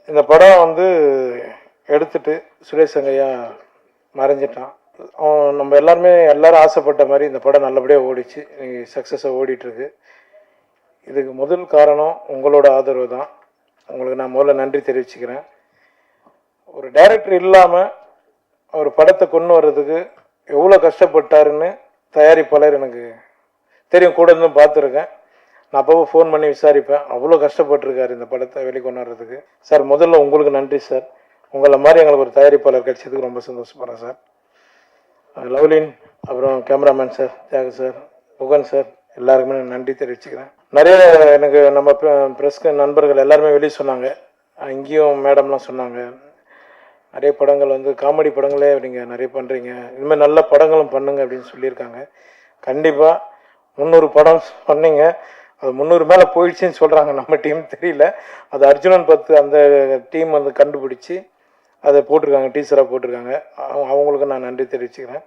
இந்த படம் வந்து எடுத்துட்டு சுரேஷ் சங்கையா மறைஞ்சிட்டான். நம்ம எல்லாரும் ஆசைப்பட்ட மாதிரி இந்த படம் நல்லபடியாக ஓடிச்சு, சக்ஸஸாக ஓடிட்டுருக்கு. இதுக்கு முதல் காரணம் உங்களோட ஆதரவு தான். உங்களுக்கு நான் முதல்ல நன்றி தெரிவிச்சுக்கிறேன். ஒரு டைரக்டர் இல்லாமல் ஒரு படத்தை கொண்டு வர்றதுக்கு எவ்வளோ கஷ்டப்பட்டாருன்னு தயாரிப்பாளர் எனக்கு தெரியும், கூட இருந்தும் பார்த்துருக்கேன். நான் அப்போ ஃபோன் பண்ணி விசாரிப்பேன். அவ்வளோ கஷ்டப்பட்டுருக்காரு இந்த படத்தை வெளிக்கொண்டு வர்றதுக்கு. சார் முதல்ல உங்களுக்கு நன்றி சார். உங்களை மாதிரி எங்களுக்கு ஒரு தயாரிப்பாளர் கிடைச்சதுக்கு ரொம்ப சந்தோஷப்படுறேன் சார். லவ்லின், அப்புறம் கேமராமேன் சார், தியாக சார், முகன் சார், எல்லாருக்குமே நன்றி தெரிவிச்சுக்கிறேன். நிறைய எனக்கு நம்ம ப்ரெஸ்க்கு நண்பர்கள் எல்லாருமே வெளியே சொன்னாங்க, இங்கேயும் மேடம்லாம் சொன்னாங்க, நிறைய படங்கள் வந்து காமெடி படங்களே நீங்கள் நிறைய பண்ணுறீங்க, இனிமேல் நல்ல படங்களும் பண்ணுங்க அப்படின்னு சொல்லியிருக்காங்க. கண்டிப்பாக 300 படம் பண்ணீங்க, அது 300 மேலே போயிடுச்சுன்னு சொல்கிறாங்க. நம்ம டீம் தெரியல, அது அர்ஜுனன் 10 அந்த டீம் வந்து கண்டுபிடிச்சி அதை போட்டிருக்காங்க, டீச்சராக போட்டிருக்காங்க. அவங்களுக்கு நான் நன்றி தெரிவிச்சுக்கிறேன்.